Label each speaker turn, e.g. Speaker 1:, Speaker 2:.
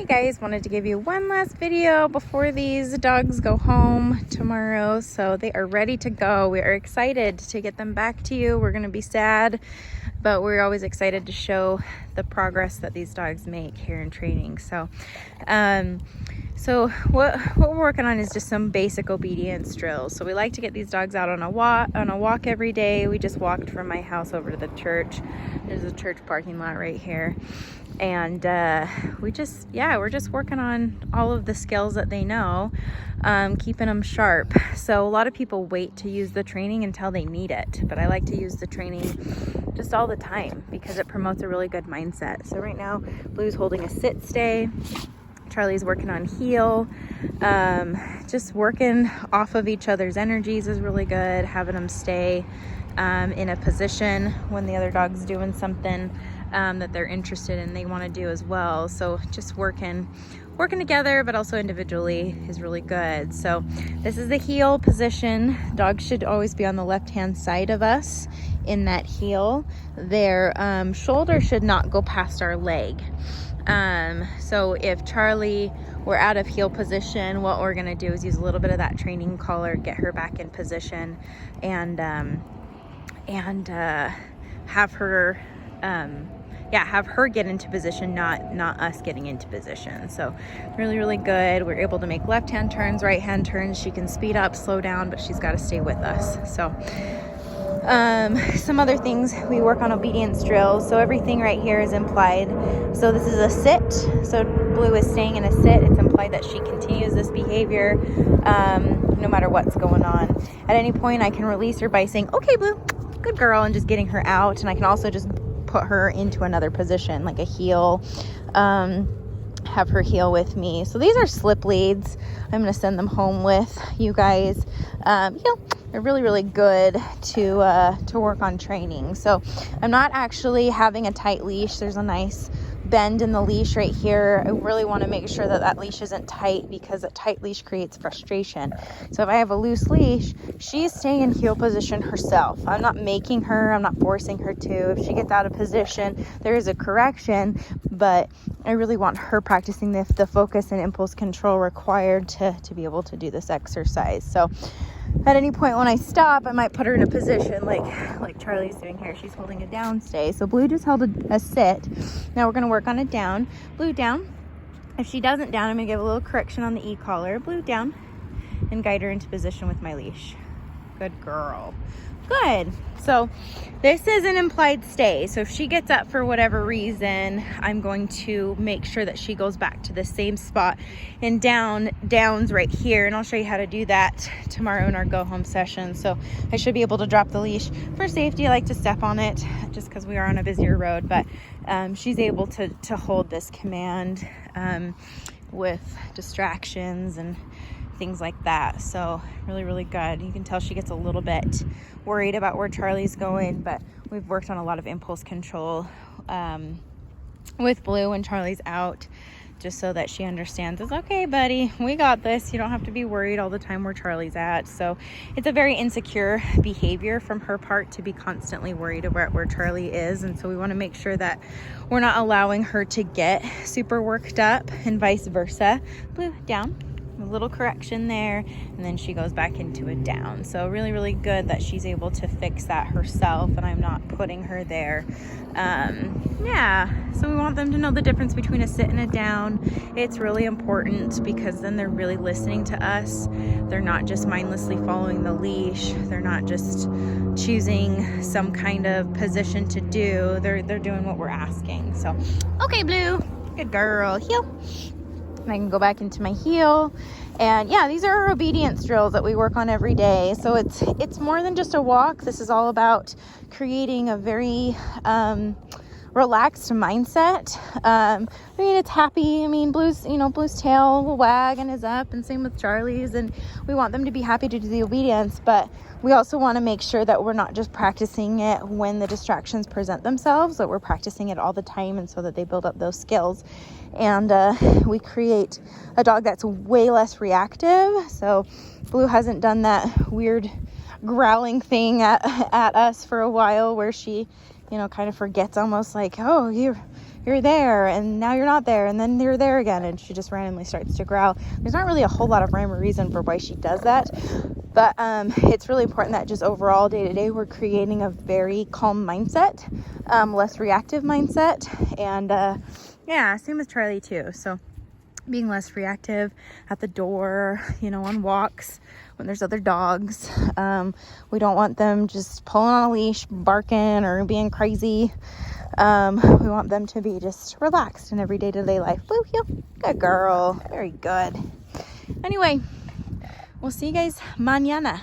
Speaker 1: Hey guys, wanted to give you one last video before these dogs go home tomorrow. So they are ready to go. We are excited to get them back to you. We're going to be sad, but we're always excited to show the progress that these dogs make here in training. So what we're working on is just some basic obedience drills. So we like to get these dogs out on a walk every day. We just walked from my house over to the church. There's a church parking lot right here. And we're just working on all of the skills that they know, keeping them sharp. So a lot of people wait to use the training until they need it, but I like to use the training just all the time because it promotes a really good mindset. So right now, Blue's holding a sit stay. Charlie's working on heel. Just working off of each other's energies is really good. Having them stay in a position when the other dog's doing something that they're interested in, they want to do as well. So just working together, but also individually is really good. So this is the heel position. Dogs should always be on the left-hand side of us in that heel. Their shoulder should not go past our leg. So if Charlie were out of heel position, what we're gonna do is use a little bit of that training collar, get her back in position, and have her get into position, not us getting into position. So really good. We're able to make left-hand turns, right-hand turns. She can speed up, slow down, but she's got to stay with us. So some other things, we work on obedience drills. So everything right here is implied. So this is a sit. So Blue is staying in a sit. It's implied that she continues this behavior no matter what's going on. At any point, I can release her by saying, "Okay, Blue, good girl," and just getting her out. And I can also just put her into another position, like a heel, have her heel with me. So these are slip leads. I'm going to send them home with you guys. They're really good to work on training. So I'm not actually having a tight leash. There's a nice bend in the leash right here. I really want to make sure that leash isn't tight because a tight leash creates frustration. So if I have a loose leash, she's staying in heel position herself. I'm not making her, I'm not forcing her to. If she gets out of position, there is a correction, but I really want her practicing the focus and impulse control required to be able to do this exercise. So at any point when I stop, I might put her in a position like Charlie's doing here. She's holding a down stay. So Blue just held a sit. Now we're going to work on a down. Blue down. If she doesn't down, I'm going to give a little correction on the e-collar. Blue down and guide her into position with my leash. Good girl. Good. So this is an implied stay. So if she gets up for whatever reason, I'm going to make sure that she goes back to the same spot and downs right here. And I'll show you how to do that tomorrow in our go home session. So I should be able to drop the leash. For safety, I like to step on it just because we are on a busier road, but she's able to hold this command with distractions and things like that. So really good. You can tell she gets a little bit worried about where Charlie's going, but we've worked on a lot of impulse control with Blue when Charlie's out, just so that she understands it's okay, buddy, we got this. You don't have to be worried all the time where Charlie's at. So it's a very insecure behavior from her part to be constantly worried about where Charlie is, and so we want to make sure that we're not allowing her to get super worked up and vice versa. Blue down, a little correction there, and then she goes back into a down. So really good that she's able to fix that herself and I'm not putting her there. So we want them to know the difference between a sit and a down. It's really important because then they're really listening to us. They're not just mindlessly following the leash. They're not just choosing some kind of position to do. They're doing what we're asking. So, okay, Blue, good girl, heel. And I can go back into my heel. And yeah, these are our obedience drills that we work on every day. So it's more than just a walk. This is all about creating a very relaxed mindset. It's happy. Blue's tail will wag and is up, and same with Charlie's, and we want them to be happy to do the obedience, but we also want to make sure that we're not just practicing it when the distractions present themselves, that we're practicing it all the time, and so that they build up those skills. And we create a dog that's way less reactive. So Blue hasn't done that weird growling thing at us for a while, where she kind of forgets, almost like, oh, you're there and now you're not there, and then you're there again, and she just randomly starts to growl. There's not really a whole lot of rhyme or reason for why she does that, but it's really important that just overall day to day we're creating a very calm mindset, less reactive mindset. And yeah, same with Charlie too. So being less reactive at the door, you know, on walks when there's other dogs. We don't want them just pulling on a leash, barking or being crazy. We want them to be just relaxed in every day-to-day life. Woo, you good girl. Very good. Anyway, we'll see you guys mañana.